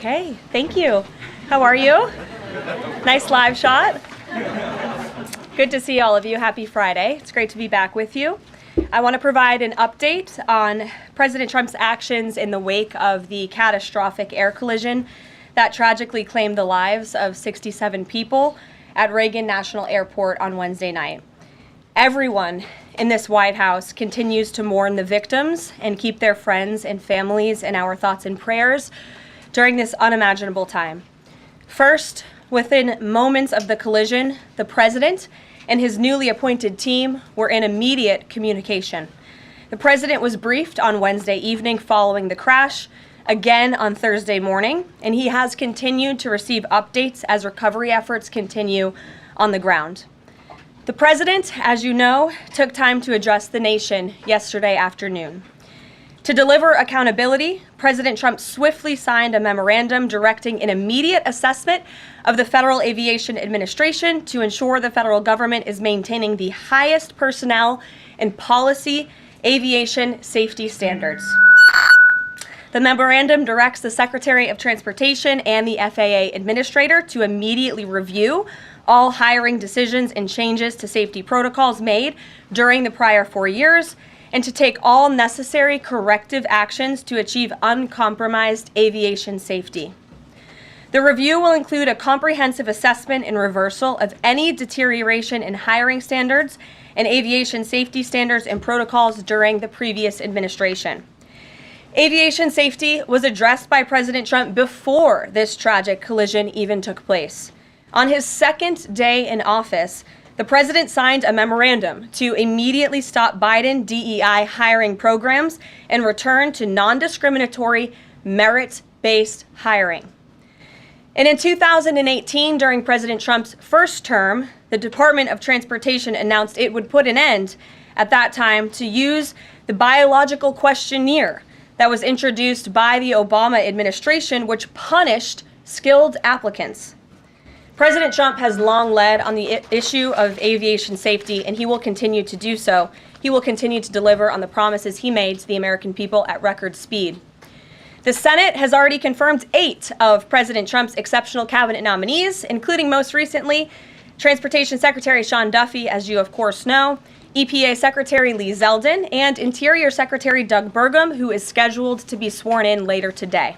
Okay, thank you. How are you? Nice live shot. Good to see all of you. Happy Friday. It's great to be back with you. I want to provide an update on President Trump's actions in the wake of the catastrophic air collision that tragically claimed the lives of 67 people at Reagan National Airport on Wednesday night. Everyone in this White House continues to mourn the victims and keep their friends and families in our thoughts and prayers during this unimaginable time. First, within moments of the collision, the president and his newly appointed team were in immediate communication. The president was briefed on Wednesday evening following the crash, again on Thursday morning, and he has continued to receive updates as recovery efforts continue on the ground. The president, as you know, took time to address the nation yesterday afternoon. To deliver accountability, President Trump swiftly signed a memorandum directing an immediate assessment of the Federal Aviation Administration to ensure the federal government is maintaining the highest personnel and policy aviation safety standards. The memorandum directs the Secretary of Transportation and the FAA Administrator to immediately review all hiring decisions and changes to safety protocols made during the prior 4 years, and to take all necessary corrective actions to achieve uncompromised aviation safety. The review will include a comprehensive assessment and reversal of any deterioration in hiring standards and aviation safety standards and protocols during the previous administration. Aviation safety was addressed by President Trump before this tragic collision even took place. On his second day in office, the president signed a memorandum to immediately stop Biden DEI hiring programs and return to non-discriminatory, merit-based hiring. And in 2018, during President Trump's first term, the Department of Transportation announced it would put an end at that time to use the biological questionnaire that was introduced by the Obama administration, which punished skilled applicants. President Trump has long led on the issue of aviation safety, and he will continue to do so. He will continue to deliver on the promises he made to the American people at record speed. The Senate has already confirmed 8 of President Trump's exceptional cabinet nominees, including most recently Transportation Secretary Sean Duffy, as you of course know, EPA Secretary Lee Zeldin, and Interior Secretary Doug Burgum, who is scheduled to be sworn in later today.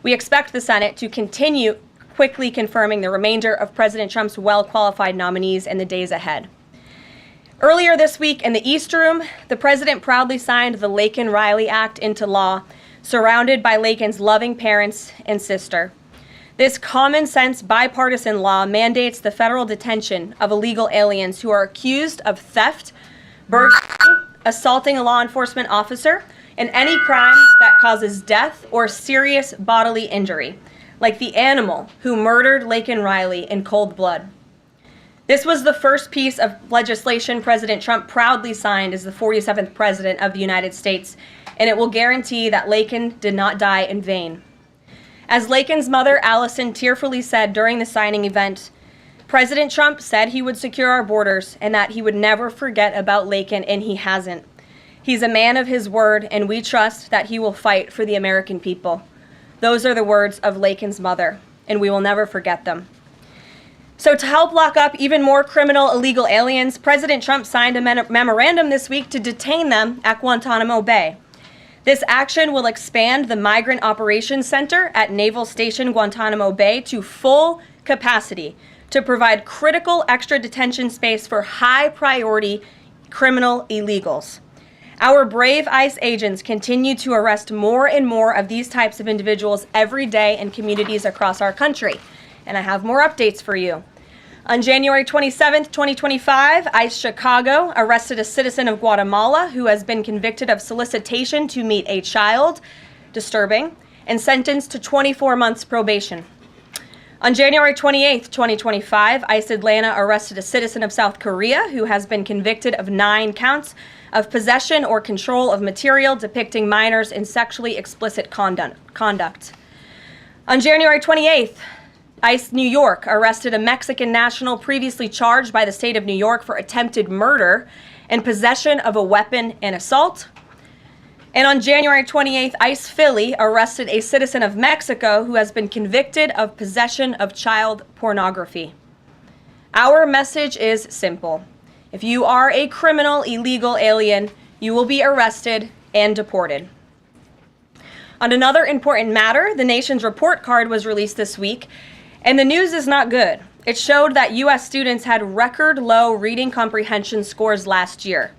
We expect the Senate to continue quickly confirming the remainder of President Trump's well-qualified nominees in the days ahead. Earlier this week in the East Room, the president proudly signed the Laken-Riley Act into law, surrounded by Laken's loving parents and sister. This common-sense bipartisan law mandates the federal detention of illegal aliens who are accused of theft, burglary, assaulting a law enforcement officer, and any crime that causes death or serious bodily injury, like the animal who murdered Laken Riley in cold blood. This was the first piece of legislation President Trump proudly signed as the 47th President of the United States, and it will guarantee that Laken did not die in vain. As Laken's mother, Allison, tearfully said during the signing event, President Trump said he would secure our borders and that he would never forget about Laken, and he hasn't. He's a man of his word, and we trust that he will fight for the American people. Those are the words of Laken's mother, and we will never forget them. So to help lock up even more criminal illegal aliens, President Trump signed a memorandum this week to detain them at Guantanamo Bay. This action will expand the Migrant Operations Center at Naval Station Guantanamo Bay to full capacity to provide critical extra detention space for high-priority criminal illegals. Our brave ICE agents continue to arrest more and more of these types of individuals every day in communities across our country. And I have more updates for you. On January 27, 2025, ICE Chicago arrested a citizen of Guatemala who has been convicted of solicitation to meet a child, disturbing, and sentenced to 24 months probation. On January 28, 2025, ICE Atlanta arrested a citizen of South Korea who has been convicted of 9 counts of possession or control of material depicting minors in sexually explicit conduct. On January 28th, ICE New York arrested a Mexican national previously charged by the state of New York for attempted murder and possession of a weapon and assault. And on January 28th, ICE Philly arrested a citizen of Mexico who has been convicted of possession of child pornography. Our message is simple. If you are a criminal, illegal alien, you will be arrested and deported. On another important matter, the nation's report card was released this week, and the news is not good. It showed that U.S. students had record low reading comprehension scores last year.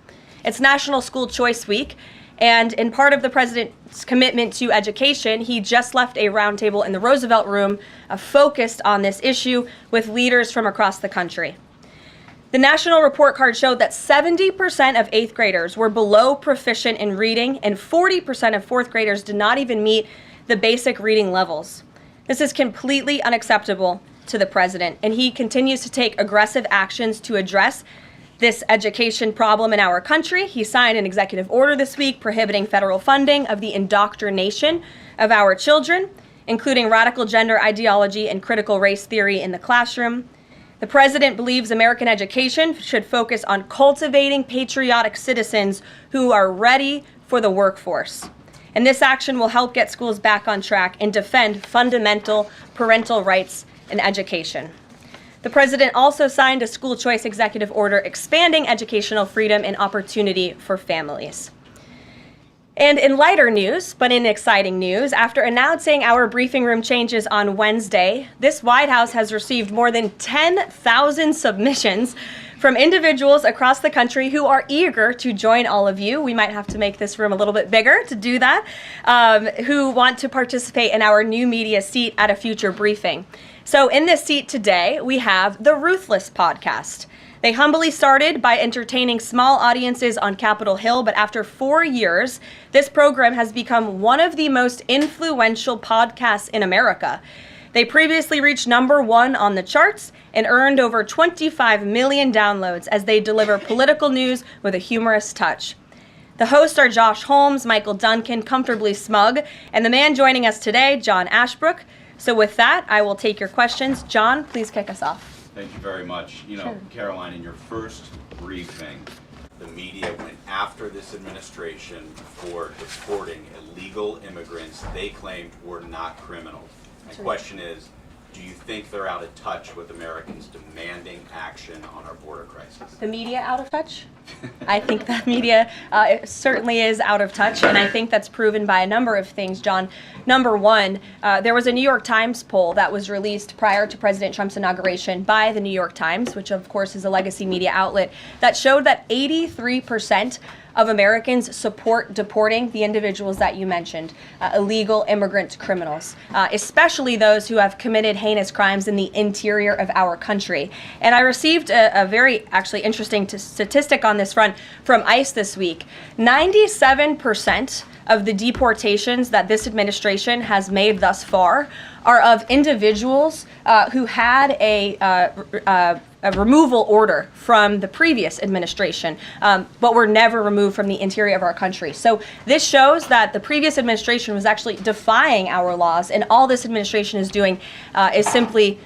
It's National School Choice Week, and in part of the president's commitment to education, he just left a roundtable in the Roosevelt Room focused on this issue with leaders from across the country. The national report card showed that 70% of 8th graders were below proficient in reading, and 40% of 4th graders did not even meet the basic reading levels. This is completely unacceptable to the president, and he continues to take aggressive actions to address this education problem in our country. He signed an executive order this week prohibiting federal funding of the indoctrination of our children, including radical gender ideology and critical race theory in the classroom. The president believes American education should focus on cultivating patriotic citizens who are ready for the workforce. And this action will help get schools back on track and defend fundamental parental rights in education. The president also signed a school choice executive order expanding educational freedom and opportunity for families. And in lighter news, but in exciting news, after announcing our briefing room changes on Wednesday, this White House has received more than 10,000 submissions from individuals across the country who are eager to join all of you. We might have to make this room a little bit bigger to do that, who want to participate in our new media seat at a future briefing. So in this seat today, we have the Ruthless podcast. They humbly started by entertaining small audiences on Capitol Hill, but after 4 years, this program has become one of the most influential podcasts in America. They previously reached #1 on the charts and earned over 25 million downloads as they deliver political news with a humorous touch. The hosts are Josh Holmes, Michael Duncan, Comfortably Smug, and the man joining us today, John Ashbrook. So with that, I will take your questions. John, please kick us off. Thank you very much. Sure. Karoline, in your first briefing, the media went after this administration for deporting illegal immigrants they claimed were not criminal. My question is, do you think they're out of touch with Americans demanding action on our border crisis? The media out of touch? I think the media certainly is out of touch, and I think that's proven by a number of things, John. #1, there was a New York Times poll that was released prior to President Trump's inauguration by the New York Times, which of course is a legacy media outlet, that showed that 83% of Americans support deporting the individuals that you mentioned, illegal immigrant criminals, especially those who have committed heinous crimes in the interior of our country. And I received a very actually interesting statistic on this front from ICE this week. 97% of the deportations that this administration has made thus far are of individuals who had a removal order from the previous administration, but were never removed from the interior of our country. So this shows that the previous administration was actually defying our laws, and all this administration is doing is simply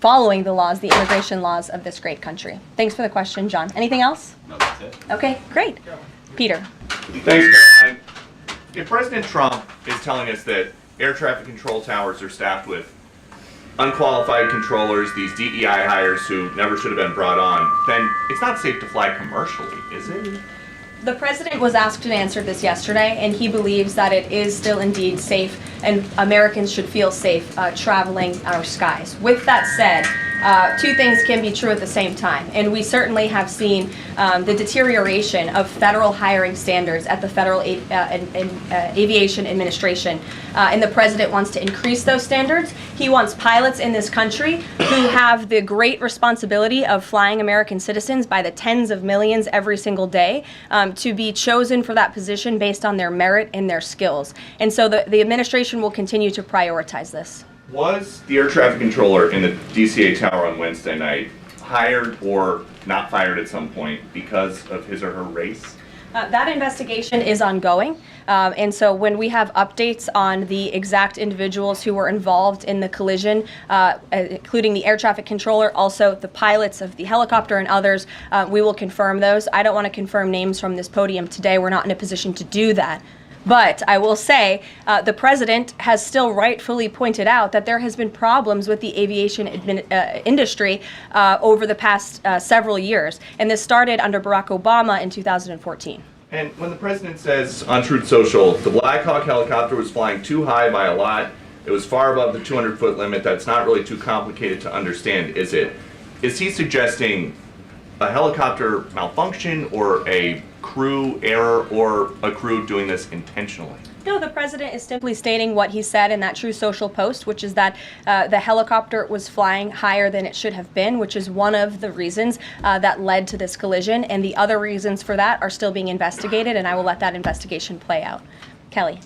following the laws, the immigration laws of this great country. Thanks for the question, John. Anything else? No, that's it. Okay, great. Peter. Thanks, Caroline. If President Trump is telling us that air traffic control towers are staffed with unqualified controllers, these DEI hires who never should have been brought on, then it's not safe to fly commercially, is it? The president was asked and answered this yesterday, and he believes that it is still indeed safe, and Americans should feel safe traveling our skies. With that said, two things can be true at the same time, and we certainly have seen the deterioration of federal hiring standards at the Federal Aviation Administration, and the president wants to increase those standards. He wants pilots in this country who have the great responsibility of flying American citizens by the tens of millions every single day to be chosen for that position based on their merit and their skills. And so the administration will continue to prioritize this. Was the air traffic controller in the DCA tower on Wednesday night hired or not fired at some point because of his or her race? That investigation is ongoing, and so when we have updates on the exact individuals who were involved in the collision, including the air traffic controller, also the pilots of the helicopter and others, we will confirm those. I don't want to confirm names from this podium today. We're not in a position to do that. But I will say the president has still rightfully pointed out that there has been problems with the aviation industry over the past several years. And this started under Barack Obama in 2014. And when the president says on Truth Social, the Black Hawk helicopter was flying too high by a lot, it was far above the 200-foot limit, that's not really too complicated to understand, is it? Is he suggesting a helicopter malfunction or a crew error or a crew doing this intentionally? No, the president is simply stating what he said in that True Social post, which is that the helicopter was flying higher than it should have been, which is one of the reasons that led to this collision. And the other reasons for that are still being investigated, and I will let that investigation play out. Kelly.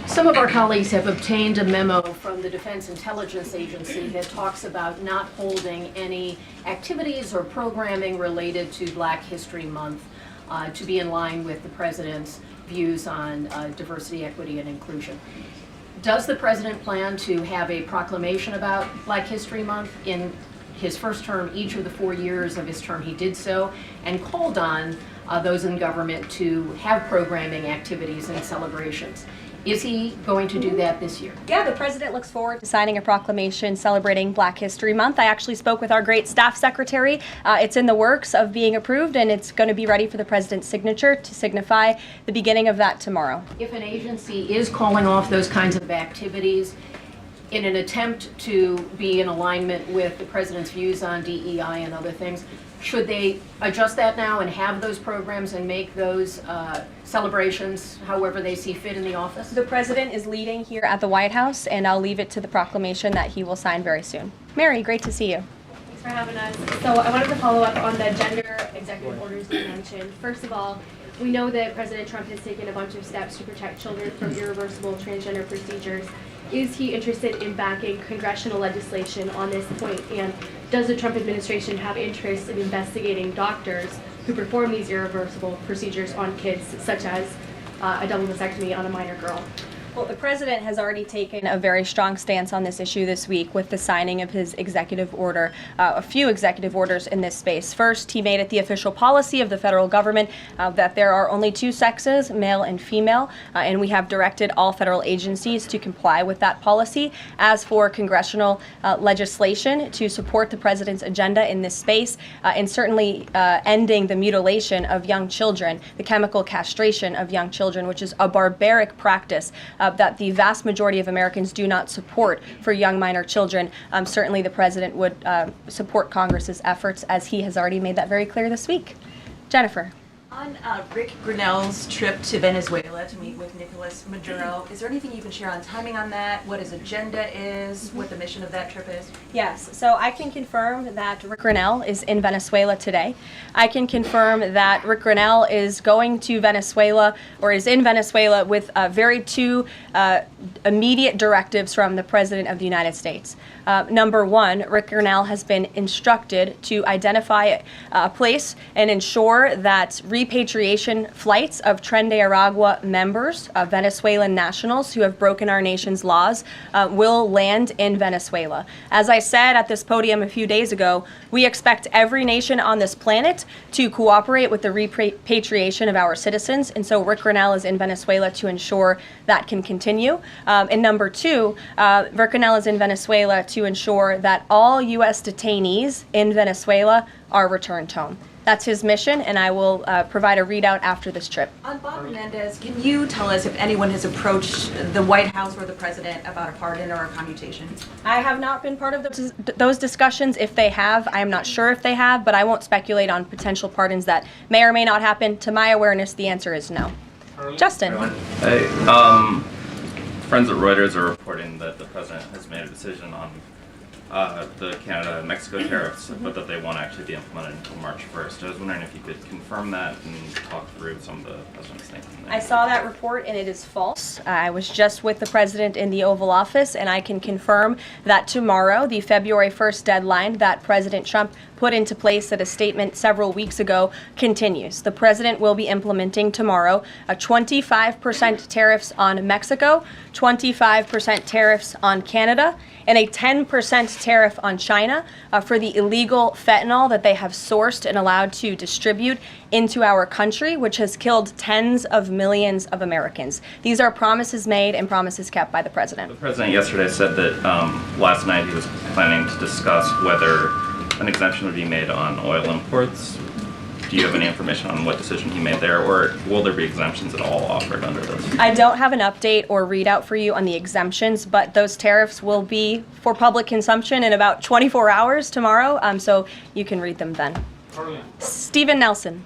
Some of our colleagues have obtained a memo from the Defense Intelligence Agency that talks about not holding any activities or programming related to Black History Month to be in line with the president's views on diversity, equity, and inclusion. Does the president plan to have a proclamation about Black History Month? In his first term, each of the 4 years of his term, he did so and called on those in government to have programming activities and celebrations. Is he going to do that this year? Yeah, the president looks forward to signing a proclamation celebrating Black History Month. I actually spoke with our great staff secretary. It's in the works of being approved, and it's going to be ready for the president's signature to signify the beginning of that tomorrow. If an agency is calling off those kinds of activities in an attempt to be in alignment with the president's views on DEI and other things, should they adjust that now and have those programs and make those celebrations however they see fit in the office? The president is leading here at the White House, and I'll leave it to the proclamation that he will sign very soon. Mary, great to see you. Thanks for having us. So I wanted to follow up on the gender executive orders you mentioned. First of all, we know that President Trump has taken a bunch of steps to protect children from irreversible transgender procedures. Is he interested in backing congressional legislation on this point? And does the Trump administration have interest in investigating doctors who perform these irreversible procedures on kids, such as a double mastectomy on a minor girl? Well, the president has already taken a very strong stance on this issue this week with the signing of his executive order, a few executive orders in this space. First, he made it the official policy of the federal government that there are only two sexes, male and female, and we have directed all federal agencies to comply with that policy. As for congressional legislation to support the president's agenda in this space, and certainly ending the mutilation of young children, the chemical castration of young children, which is a barbaric practice that the vast majority of Americans do not support for young minor children. Certainly the president would support Congress's efforts, as he has already made that very clear this week. Jennifer. On Rick Grinnell's trip to Venezuela to meet with Nicolas Maduro, is there anything you can share on timing on that, what his agenda is, what the mission of that trip is? Yes, so I can confirm that Rick Grinnell is in Venezuela today. I can confirm that Rick Grinnell is going to Venezuela, or is in Venezuela, with two immediate directives from the President of the United States. Number one, Rick Grinnell has been instructed to identify a place and ensure that repatriation flights of Tren de Aragua members, Venezuelan nationals who have broken our nation's laws, will land in Venezuela. As I said at this podium a few days ago, we expect every nation on this planet to cooperate with the repatriation of our citizens, and so Rick Grinnell is in Venezuela to ensure that can continue. And number two, Rick Grinnell is in Venezuela to ensure that all U.S. detainees in Venezuela are returned home. That's his mission, and I will provide a readout after this trip. On Bob Menendez, can you tell us if anyone has approached the White House or the president about a pardon or a commutation? I have not been part of those discussions. If they have, I am not sure if they have, but I won't speculate on potential pardons that may or may not happen. To my awareness, the answer is no. Justin. Hey, friends at Reuters are reporting that the president has made a decision on the Canada-Mexico tariffs, but that they won't actually be implemented until March 1st. I was wondering if you could confirm that and talk through some of the president's thinking there. I saw that report, and it is false. I was just with the president in the Oval Office, and I can confirm that tomorrow, the February 1st deadline that President Trump put put into place at a statement several weeks ago continues. The president will be implementing tomorrow a 25% tariffs on Mexico, 25% tariffs on Canada, and a 10% tariff on China for the illegal fentanyl that they have sourced and allowed to distribute into our country, which has killed tens of millions of Americans. These are promises made and promises kept by the president. The president yesterday said that last night he was planning to discuss whether an exemption would be made on oil imports. Do you have any information on what decision he made there, or will there be exemptions at all offered under this? I don't have an update or readout for you on the exemptions, but those tariffs will be for public consumption in about 24 hours tomorrow, so you can read them then. Stephen Nelson.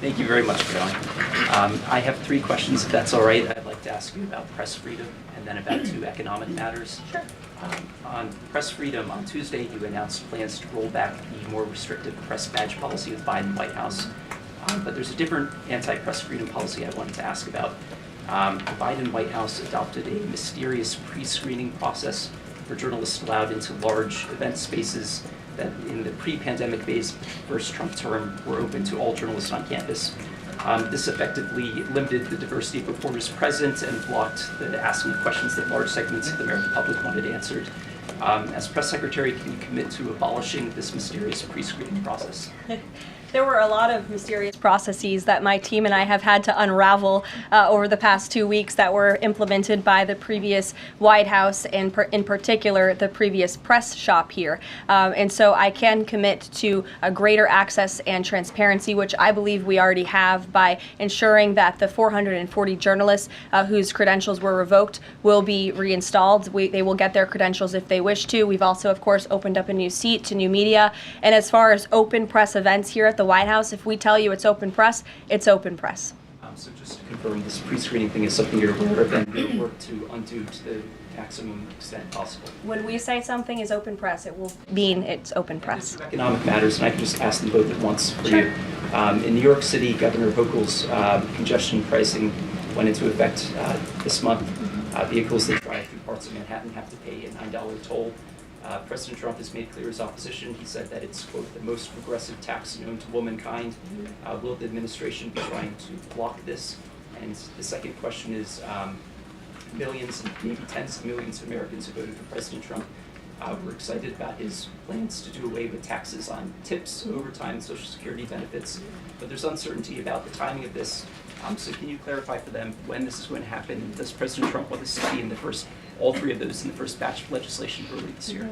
Thank you very much, Caroline. I have 3 questions, if that's all right. I'd like to ask you about press freedom and then about 2 economic matters. Sure. On press freedom, on Tuesday, you announced plans to roll back the more restrictive press badge policy of the Biden White House. But there's a different anti-press freedom policy I wanted to ask about. The Biden White House adopted a mysterious pre-screening process for journalists allowed into large event spaces that in the pre-pandemic phase, first Trump term, were open to all journalists on campus. This effectively limited the diversity of reporters present and blocked the asking of questions that large segments of the American public wanted answered. As press secretary, can you commit to abolishing this mysterious pre-screening process? There were a lot of mysterious processes that my team and I have had to unravel over the past 2 weeks that were implemented by the previous White House and in particular the previous press shop here. And so I can commit to a greater access and transparency, which I believe we already have by ensuring that the 440 journalists whose credentials were revoked will be reinstalled. They will get their credentials if they wish to. We've also, of course, opened up a new seat to new media. And as far as open press events here at the White House, if we tell you it's open press, it's open press. So just to confirm, this pre-screening thing is something you're aware of and you'll work to undo to the maximum extent possible. When we say something is open press, it will mean it's open press. Economic matters, and I can just ask them both at once for you. In New York City, Governor Hochul's congestion pricing went into effect this month. Vehicles that drive through parts of Manhattan have to pay a $9 toll. President Trump has made clear his opposition. He said that it's, quote, the most progressive tax known to womankind. Will the administration be trying to block this? And the second question is, millions, maybe tens of millions of Americans who voted for President Trump were excited about his plans to do away with taxes on tips, overtime, Social Security benefits. But there's uncertainty about the timing of this. So can you clarify for them when this is going to happen? And does President Trump want this to be in the first, all 3 of those in the first batch of legislation early this year?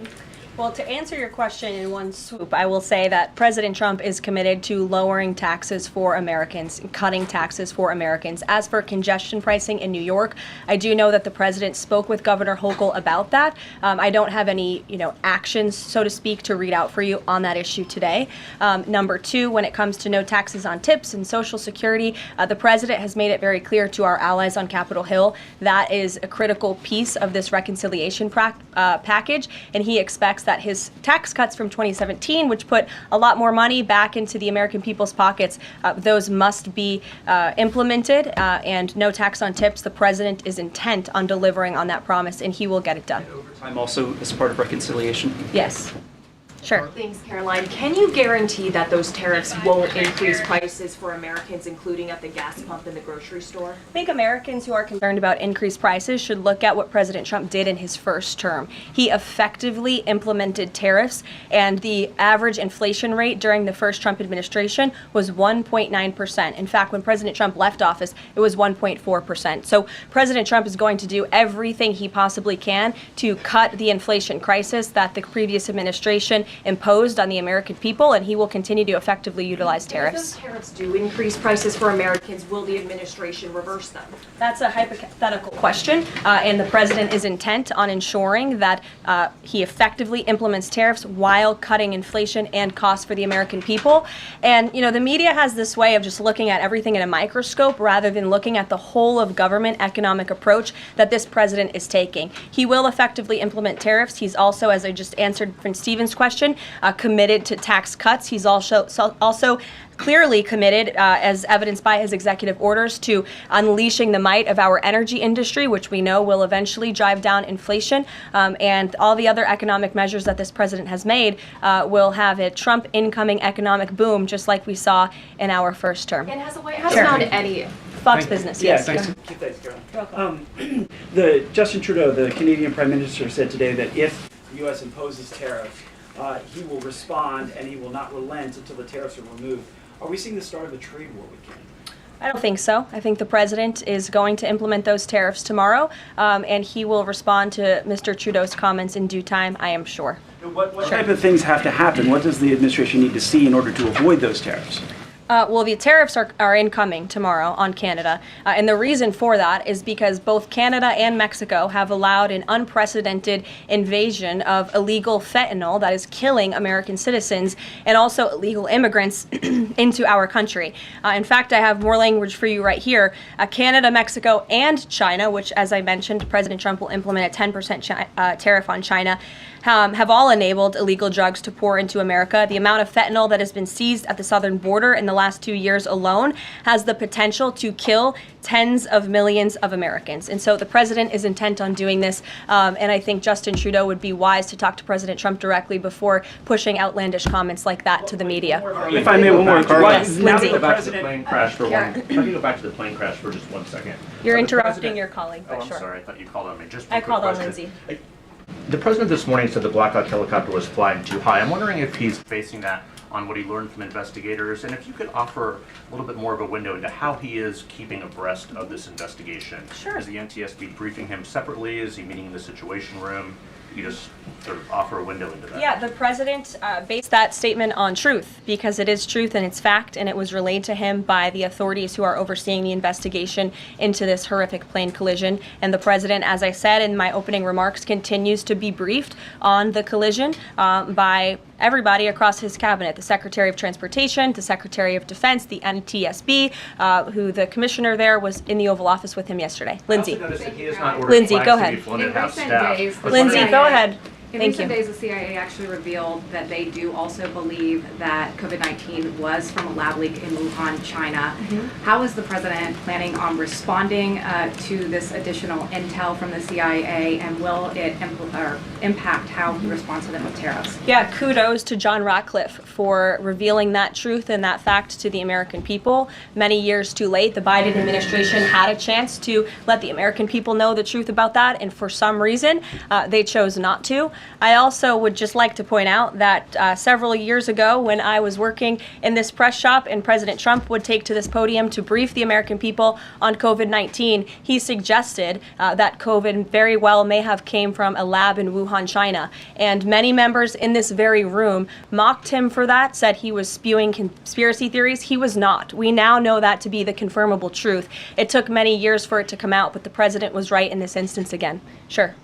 Well, to answer your question in one swoop, I will say that President Trump is committed to lowering taxes for Americans, cutting taxes for Americans. As for congestion pricing in New York, I do know that the president spoke with Governor Hochul about that. I don't have any, actions, so to speak, to read out for you on that issue today. Number 2, when it comes to no taxes on tips and Social Security, the president has made it very clear to our allies on Capitol Hill that is a critical piece of this reconciliation package, and he expects that his tax cuts from 2017, which put a lot more money back into the American people's pockets, those must be implemented, and no tax on tips. The president is intent on delivering on that promise, and he will get it done. Overtime also as part of reconciliation? Yes. Sure. Thanks, Caroline. Can you guarantee that those tariffs won't increase prices for Americans, including at the gas pump and the grocery store? I think Americans who are concerned about increased prices should look at what President Trump did in his first term. He effectively implemented tariffs, and the average inflation rate during the first Trump administration was 1.9%. In fact, when President Trump left office, it was 1.4%. So President Trump is going to do everything he possibly can to cut the inflation crisis that the previous administration imposed on the American people, and he will continue to effectively utilize tariffs. If those tariffs do increase prices for Americans, will the administration reverse them? That's a hypothetical question, and the president is intent on ensuring that he effectively implements tariffs while cutting inflation and costs for the American people. And, the media has this way of just looking at everything in a microscope rather than looking at the whole of government economic approach that this president is taking. He will effectively implement tariffs. He's also, as I just answered from Stephen's question, administration, committed to tax cuts. He's also clearly committed, as evidenced by his executive orders, to unleashing the might of our energy industry, which we know will eventually drive down inflation. And all the other economic measures that this president has made will have a Trump incoming economic boom, just like we saw in our first term. And has the White House found any? Fox Business, yes. Thanks. Keep that, Caroline. The Justin Trudeau, the Canadian Prime Minister, said today that if the U.S. imposes tariffs, he will respond and he will not relent until the tariffs are removed. Are we seeing the start of a trade war with Canada? I don't think so. I think the president is going to implement those tariffs tomorrow, and he will respond to Mr. Trudeau's comments in due time, I am sure. What type of things have to happen? What does the administration need to see in order to avoid those tariffs? Well, the tariffs are incoming tomorrow on Canada, and the reason for that is because both Canada and Mexico have allowed an unprecedented invasion of illegal fentanyl that is killing American citizens and also illegal immigrants into our country. In fact, I have more language for you right here. Canada, Mexico, and China, which, as I mentioned, President Trump will implement a 10% tariff on China, have all enabled illegal drugs to pour into America. The amount of fentanyl that has been seized at the southern border in the last 2 years alone has the potential to kill tens of millions of Americans. And so the president is intent on doing this, and I think Justin Trudeau would be wise to talk to President Trump directly before pushing outlandish comments like that to the media. If I may, one more. Yes, Lindsay. Go back to the plane crash for one. Let me go back to the plane crash for just 1 second. You're So the interrupting president- your colleague, but Oh, I'm sure. sorry. I thought you called on me. Just I one quick called on question. Lindsay. The president this morning said the Black Hawk helicopter was flying too high. I'm wondering if he's basing that on what he learned from investigators, and if you could offer a little bit more of a window into how he is keeping abreast of this investigation. Sure. Is the NTSB briefing him separately? Is he meeting in the Situation Room? You just sort of offer a window into that. Yeah, the president based that statement on truth because it is truth and it's fact, and it was relayed to him by the authorities who are overseeing the investigation into this horrific plane collision. And the president, as I said in my opening remarks, continues to be briefed on the collision by everybody across his cabinet, the Secretary of Transportation, the Secretary of Defense, the NTSB, who the commissioner there was in the Oval Office with him yesterday. Lindsay. I also noticed that he has not ordered Lindsay, flags go to be ahead. flown In at half recent staff. days, the Lindsay, CIA go ahead. In Thank recent you. days, the CIA actually revealed that they do also believe that COVID-19 was from a lab leak in Wuhan, China. How is the president planning on responding to this additional intel from the CIA, and will it impact how he responds to them with tariffs? Yeah, kudos to John Ratcliffe for revealing that truth and that fact to the American people. Many years too late, the Biden administration had a chance to let the American people know the truth about that, and for some reason, they chose not to. I also would just like to point out that several years ago, when I was working in this press shop and President Trump would take to this podium to brief the American people on COVID-19, he suggested that COVID very well may have came from a lab in Wuhan, China. And many members in this very room mocked him for that, said he was spewing conspiracy theories. He was not. We now know that to be the confirmable truth. It took many years for it to come out, but the president was right in this instance again. Sure.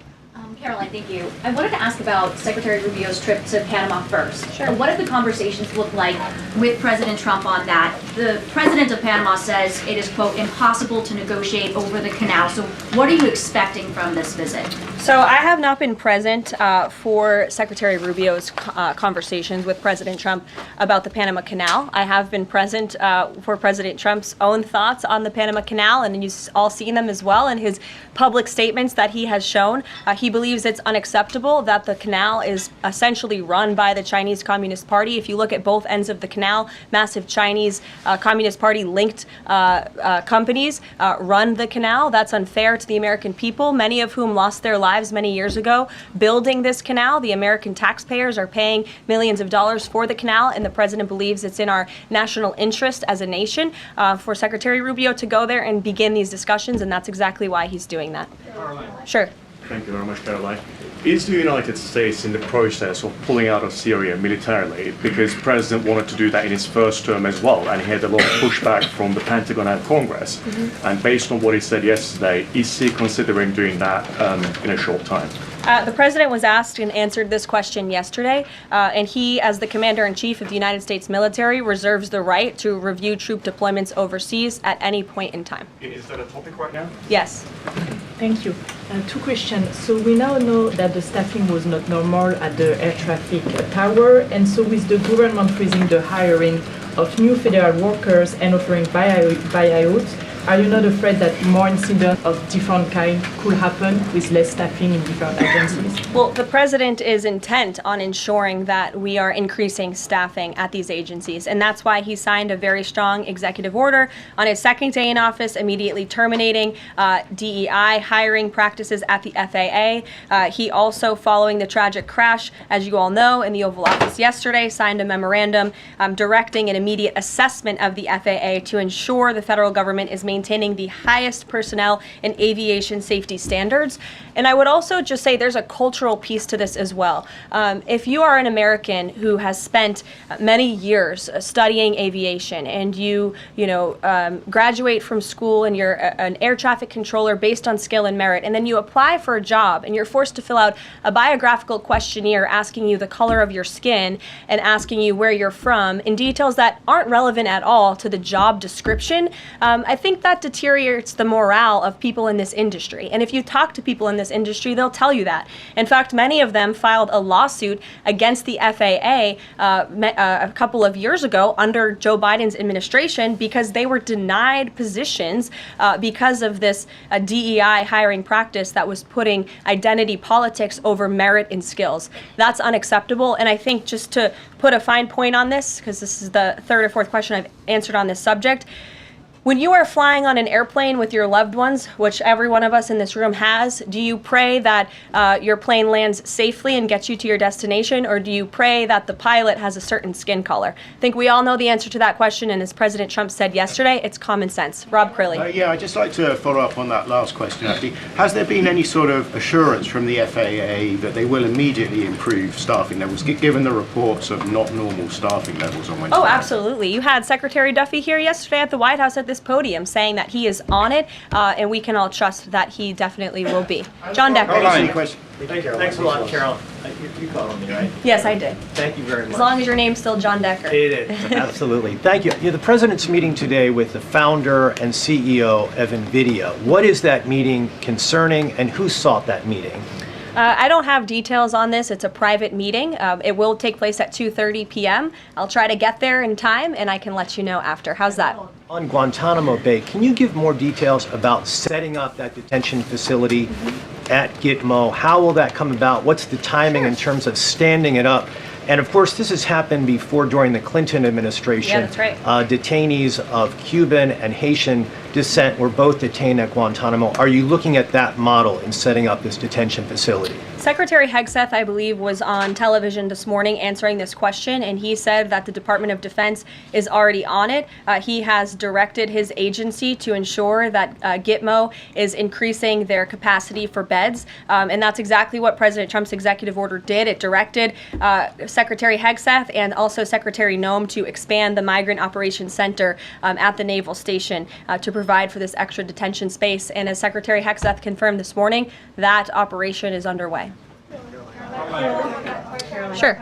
Caroline, thank you. I wanted to ask about Secretary Rubio's trip to Panama first. Sure. What have the conversations looked like with President Trump on that? The president of Panama says it is, quote, impossible to negotiate over the canal. So what are you expecting from this visit? So I have not been present for Secretary Rubio's conversations with President Trump about the Panama Canal. I have been present for President Trump's own thoughts on the Panama Canal, and you've all seen them as well in his public statements that he has shown. He believes it's unacceptable that the canal is essentially run by the Chinese Communist Party. If you look at both ends of the canal, massive Chinese Communist Party linked companies run the canal. That's unfair to the American people, many of whom lost their lives many years ago building this canal. The American taxpayers are paying millions of dollars for the canal, and the president believes it's in our national interest as a nation for Secretary Rubio to go there and begin these discussions, and that's exactly why he's doing that. Caroline. Sure. Thank you very much, Caroline. Is the United States in the process of pulling out of Syria militarily? Because the president wanted to do that in his first term as well, and he had a lot of pushback from the Pentagon and Congress. And based on what he said yesterday, is he considering doing that in a short time? The president was asked and answered this question yesterday, and he, as the commander-in-chief of the United States military, reserves the right to review troop deployments overseas at any point in time. Is that a topic right now? Yes. Thank you. Two questions. So we now know that the staffing was not normal at the air traffic tower, and so with the government freezing the hiring of new federal workers and offering buyouts, are you not afraid that more incidents of different kind could happen with less staffing in different agencies? Well, the president is intent on ensuring that we are increasing staffing at these agencies, and that's why he signed a very strong executive order on his second day in office, immediately terminating DEI hiring practices at the FAA. He also, following the tragic crash, as you all know, in the Oval Office yesterday, signed a memorandum directing an immediate assessment of the FAA to ensure the federal government is maintaining the highest personnel and aviation safety standards. And I would also just say there's a cultural piece to this as well. If you are an American who has spent many years studying aviation and you graduate from school and you're an air traffic controller based on skill and merit, and then you apply for a job and you're forced to fill out a biographical questionnaire asking you the color of your skin and asking you where you're from in details that aren't relevant at all to the job description, I think that deteriorates the morale of people in this industry. And if you talk to people in this industry, they'll tell you that. In fact, many of them filed a lawsuit against the FAA a couple of years ago under Joe Biden's administration because they were denied positions because of this DEI hiring practice that was putting identity politics over merit and skills. That's unacceptable. And I think just to put a fine point on this, because this is the third or fourth question I've answered on this subject, when you are flying on an airplane with your loved ones, which every one of us in this room has, do you pray that your plane lands safely and gets you to your destination, or do you pray that the pilot has a certain skin color? I think we all know the answer to that question, and as President Trump said yesterday, it's common sense. Rob Crilly. Yeah, I'd just like to follow up on that last question, actually. Has there been any sort of assurance from the FAA that they will immediately improve staffing levels, given the reports of not normal staffing levels on Wednesday? Oh, absolutely. You had Secretary Duffy here yesterday at the White House at this podium saying that he is on it, and we can all trust that he definitely will be. John Decker. Thanks a lot, Carol. You called on me, right? Yes, I did. Thank you very much. As long as your name's still John Decker. It is, absolutely. Thank you. The president's meeting today with the founder and CEO of NVIDIA. What is that meeting concerning, and who sought that meeting? I don't have details on this. It's a private meeting. It will take place at 2:30 p.m. I'll try to get there in time, and I can let you know after. How's that? On Guantanamo Bay, can you give more details about setting up that detention facility at Gitmo? How will that come about? What's the timing in terms of standing it up? And of course, this has happened before during the Clinton administration. Yeah, that's right. Detainees of Cuban and Haitian descent were both detained at Guantanamo. Are you looking at that model in setting up this detention facility? Secretary Hegseth, I believe, was on television this morning answering this question, and he said that the Department of Defense is already on it. He has directed his agency to ensure that Gitmo is increasing their capacity for beds, and that's exactly what President Trump's executive order did. It directed Secretary Hegseth and also Secretary Noem to expand the Migrant Operations Center at the Naval Station to provide for this extra detention space. And as Secretary Hegseth confirmed this morning, that operation is underway. Sure.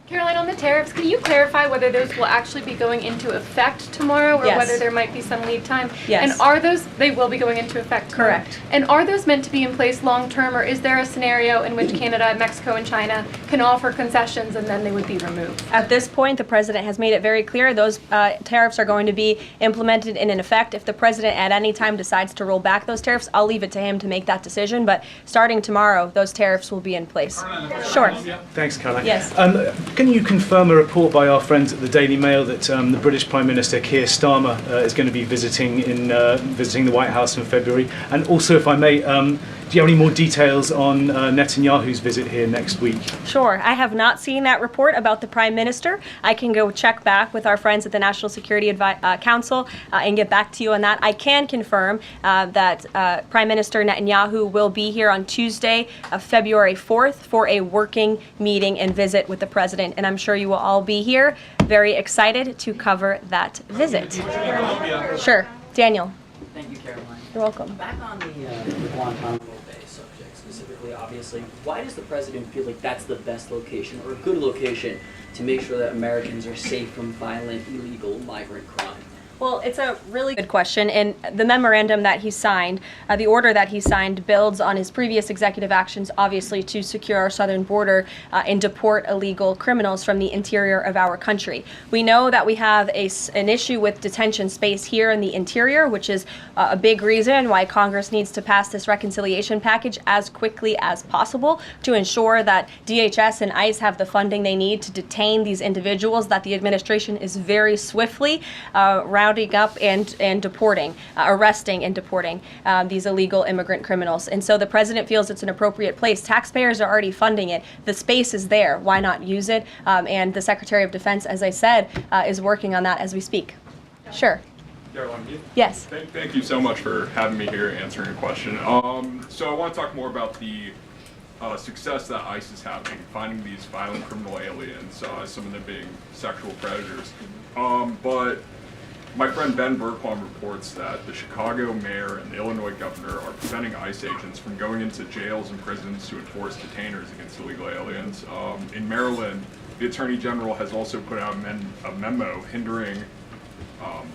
Caroline, on the tariffs, can you clarify whether those will actually be going into effect tomorrow, or Yes. whether there might be some lead time? Yes. And are those, they will be going into effect tomorrow? Correct. And are those meant to be in place long-term, or is there a scenario in which Canada, Mexico, and China can offer concessions and then they would be removed? At this point, the president has made it very clear those tariffs are going to be implemented and in effect. If the president at any time decides to roll back those tariffs, I'll leave it to him to make that decision. But starting tomorrow, those tariffs will be in place. Sure. Thanks, Caroline. Yes. Can you confirm a report by our friends at the Daily Mail that the British Prime Minister Keir Starmer is going to be visiting the White House in February? And also, if I may, do you have any more details on Netanyahu's visit here next week? Sure. I have not seen that report about the Prime Minister. I can go check back with our friends at the National Security Council and get back to you on that. I can confirm that Prime Minister Netanyahu will be here on Tuesday, February 4th, for a working meeting and visit with the President. And I'm sure you will all be here, very excited to cover that visit. Sure. Daniel. Thank you, Caroline. You're welcome. Back on the Guantanamo Bay subject specifically, obviously, why does the president feel like that's the best location or a good location to make sure that Americans are safe from violent, illegal migrant crime? Well, it's a really good question, and the memorandum that he signed, the order that he signed, builds on his previous executive actions, obviously, to secure our southern border and deport illegal criminals from the interior of our country. We know that we have an issue with detention space here in the interior, which is a big reason why Congress needs to pass this reconciliation package as quickly as possible to ensure that DHS and ICE have the funding they need to detain these individuals that the administration is very swiftly rounding up and deporting, arresting and deporting these illegal immigrant criminals. And so the president feels it's an appropriate place. Taxpayers are already funding it. The space is there. Why not use it? And the Secretary of Defense, as I said, is working on that as we speak. Sure. Caroline, yes. Thank you so much for having me here answering a question. So I want to talk more about the success that ICE is having finding these violent criminal aliens, some of them being sexual predators. But my friend Ben Bergquam reports that the Chicago mayor and the Illinois governor are preventing ICE agents from going into jails and prisons to enforce detainers against illegal aliens. In Maryland, the Attorney General has also put out a memo hindering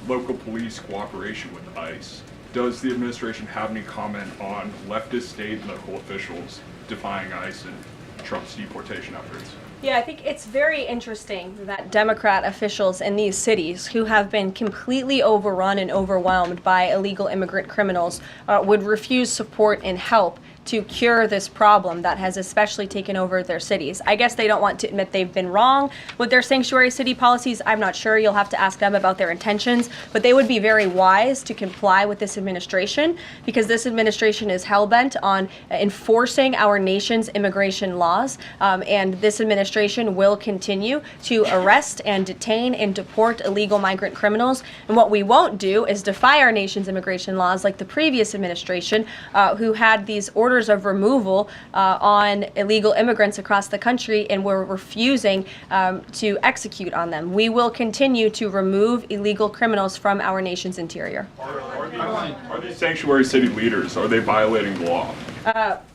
local police cooperation with ICE. Does the administration have any comment on leftist state and local officials defying ICE and Trump's deportation efforts? Yeah, I think it's very interesting that Democrat officials in these cities who have been completely overrun and overwhelmed by illegal immigrant criminals would refuse support and help to cure this problem that has especially taken over their cities. I guess they don't want to admit they've been wrong with their sanctuary city policies. I'm not sure. You'll have to ask them about their intentions, but they would be very wise to comply with this administration because this administration is hell-bent on enforcing our nation's immigration laws, and this administration will continue to arrest and detain and deport illegal migrant criminals. And what we won't do is defy our nation's immigration laws like the previous administration, who had these orders of removal on illegal immigrants across the country and were refusing to execute on them. We will continue to remove illegal criminals from our nation's interior. Are these sanctuary city leaders, are they violating the law?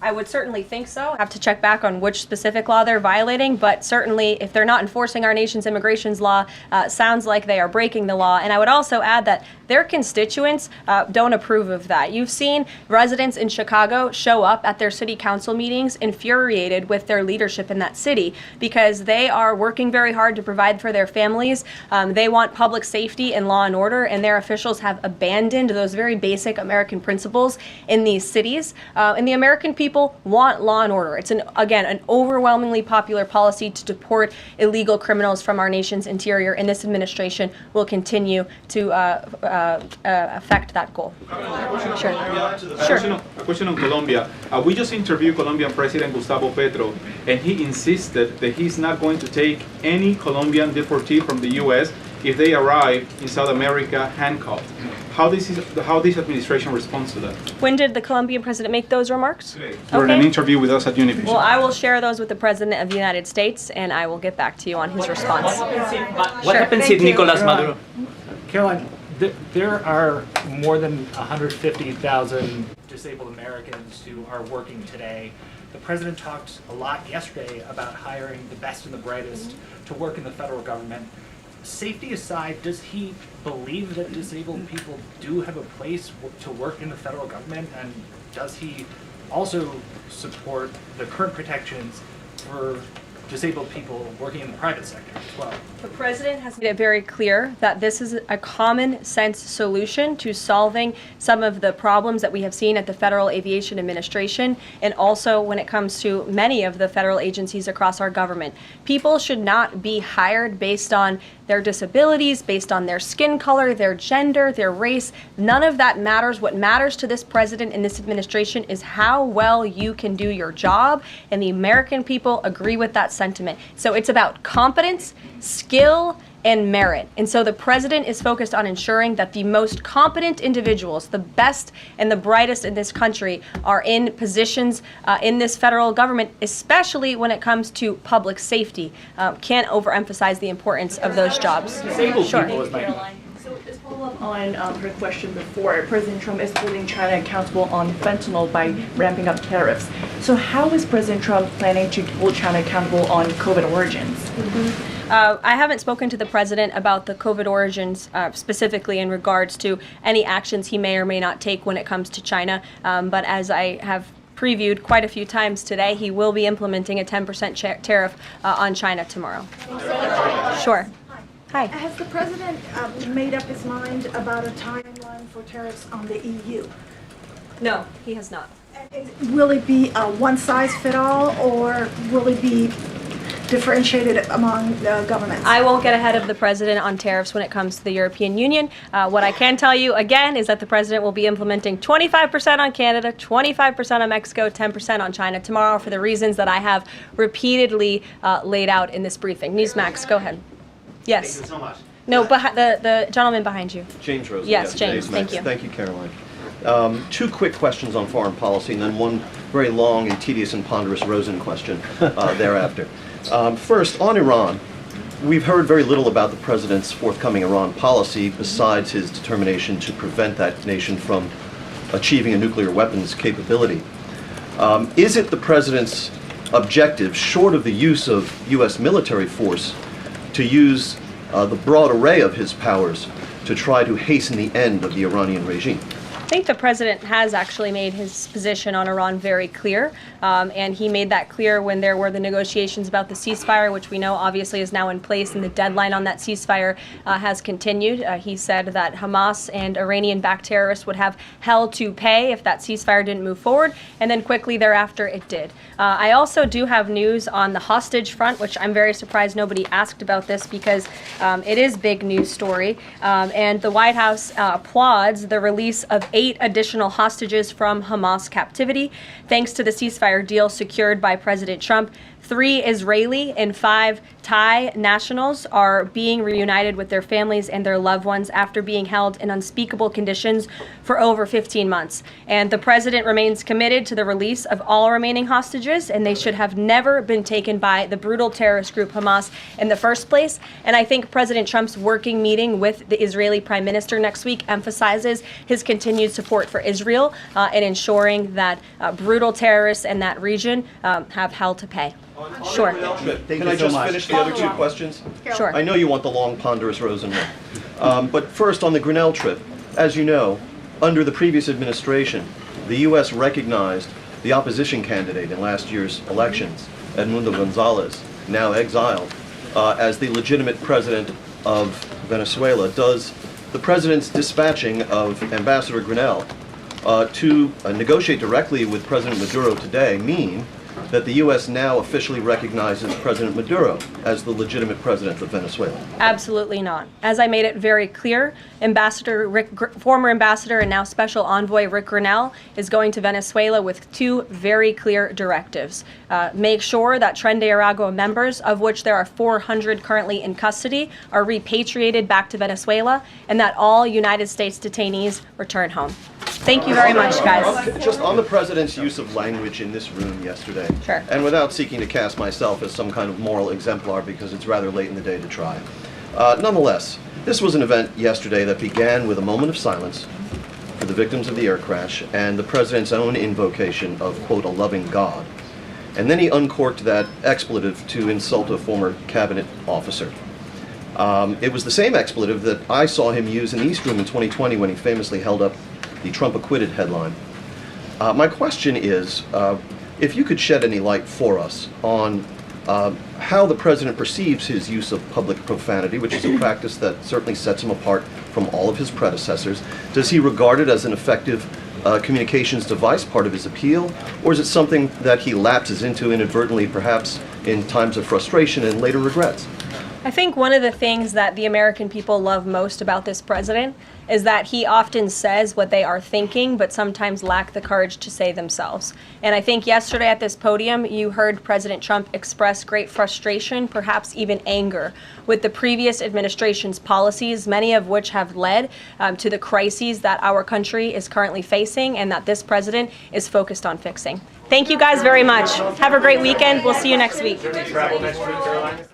I would certainly think so. I have to check back on which specific law they're violating, but certainly if they're not enforcing our nation's immigration law, sounds like they are breaking the law. And I would also add that their constituents don't approve of that. You've seen residents in Chicago show up at their city council meetings infuriated with their leadership in that city because they are working very hard to provide for their families. They want public safety and law and order, and their officials have abandoned those very basic American principles in these cities. And the American people want law and order. It's, again, an overwhelmingly popular policy to deport illegal criminals from our nation's interior, and this administration will continue to affect that goal. Sure. A question on Colombia. We just interviewed Colombian President Gustavo Petro, and he insisted that he's not going to take any Colombian deportee from the U.S. if they arrive in South America handcuffed. How this administration responds to that? When did the Colombian president make those remarks? During an interview with us at Univision. Well, I will share those with the President of the United States, and I will get back to you on his response. What happens if Nicolas Maduro? Caroline, there are more than 150,000 disabled Americans who are working today. The president talked a lot yesterday about hiring the best and the brightest to work in the federal government. Safety aside, does he believe that disabled people do have a place to work in the federal government? And does he also support the current protections for disabled people working in the private sector as well? The president has made it very clear that this is a common sense solution to solving some of the problems that we have seen at the Federal Aviation Administration and also when it comes to many of the federal agencies across our government. People should not be hired based on their disabilities, based on their skin color, their gender, their race. None of that matters. What matters to this president and this administration is how well you can do your job, and the American people agree with that sentiment. So it's about competence, skill, and merit. And so the president is focused on ensuring that the most competent individuals, the best and the brightest in this country, are in positions in this federal government, especially when it comes to public safety. Can't overemphasize the importance of those jobs. Sure. So to follow up on her question before, President Trump is holding China accountable on fentanyl by ramping up tariffs. So how is President Trump planning to hold China accountable on COVID origins? I haven't spoken to the president about the COVID origins specifically in regards to any actions he may or may not take when it comes to China. But as I have previewed quite a few times today, he will be implementing a 10% tariff on China tomorrow. Sure. Hi. Has the president made up his mind about a timeline for tariffs on the EU? No, he has not. Will it be a one-size-fit-all, or will it be differentiated among the governments? I won't get ahead of the president on tariffs when it comes to the European Union. What I can tell you, again, is that the president will be implementing 25% on Canada, 25% on Mexico, 10% on China tomorrow for the reasons that I have repeatedly laid out in this briefing. Newsmax, go ahead. Yes. Thank you so much. No, the gentleman behind you. James Rosen. Yes, James. Thank you. Thank you, Caroline. Two quick questions on foreign policy, and then one very long and tedious and ponderous Rosen question thereafter. First, on Iran, we've heard very little about the president's forthcoming Iran policy besides his determination to prevent that nation from achieving a nuclear weapons capability. Is it the president's objective, short of the use of U.S. military force, to use the broad array of his powers to try to hasten the end of the Iranian regime? I think the president has actually made his position on Iran very clear, and he made that clear when there were the negotiations about the ceasefire, which we know obviously is now in place, and the deadline on that ceasefire has continued. He said that Hamas and Iranian-backed terrorists would have hell to pay if that ceasefire didn't move forward, and then quickly thereafter it did. I also do have news on the hostage front, which I'm very surprised nobody asked about this because it is big news story, and the White House applauds the release of 8 additional hostages from Hamas captivity, thanks to the ceasefire deal secured by President Trump. 3 Israeli and 5 Thai nationals are being reunited with their families and their loved ones after being held in unspeakable conditions for over 15 months. And the president remains committed to the release of all remaining hostages, and they should have never been taken by the brutal terrorist group Hamas in the first place. And I think President Trump's working meeting with the Israeli Prime Minister next week emphasizes his continued support for Israel and ensuring that brutal terrorists in that region have hell to pay. Sure. Can I just finish the other 2 questions? Sure. I know you want the long, ponderous Rosen one. But first, on the Grinnell trip, as you know, under the previous administration, the U.S. recognized the opposition candidate in last year's elections, Edmundo Gonzalez, now exiled, as the legitimate president of Venezuela. Does the president's dispatching of Ambassador Grinnell to negotiate directly with President Maduro today mean that the U.S. now officially recognizes President Maduro as the legitimate president of Venezuela? Absolutely not. As I made it very clear, former ambassador and now special envoy Rick Grinnell is going to Venezuela with 2 very clear directives. Make sure that Tren de Aragua members, of which there are 400 currently in custody, are repatriated back to Venezuela, and that all United States detainees return home. Thank you very much, guys. Just on the president's use of language in this room yesterday, Sure. and without seeking to cast myself as some kind of moral exemplar because it's rather late in the day to try. Nonetheless, this was an event yesterday that began with a moment of silence for the victims of the air crash and the president's own invocation of, quote, a loving God. And then he uncorked that expletive to insult a former cabinet officer. It was the same expletive that I saw him use in the East Room in 2020 when he famously held up the Trump acquitted headline. My question is, if you could shed any light for us on how the president perceives his use of public profanity, which is a practice that certainly sets him apart from all of his predecessors. Does he regard it as an effective communications device, part of his appeal, or is it something that he lapses into inadvertently, perhaps in times of frustration and later regrets? I think one of the things that the American people love most about this president is that he often says what they are thinking, but sometimes lack the courage to say themselves. And I think yesterday at this podium, you heard President Trump express great frustration, perhaps even anger, with the previous administration's policies, many of which have led to the crises that our country is currently facing and that this president is focused on fixing. Thank you guys very much. Have a great weekend. We'll see you next week. Travel next week, Caroline?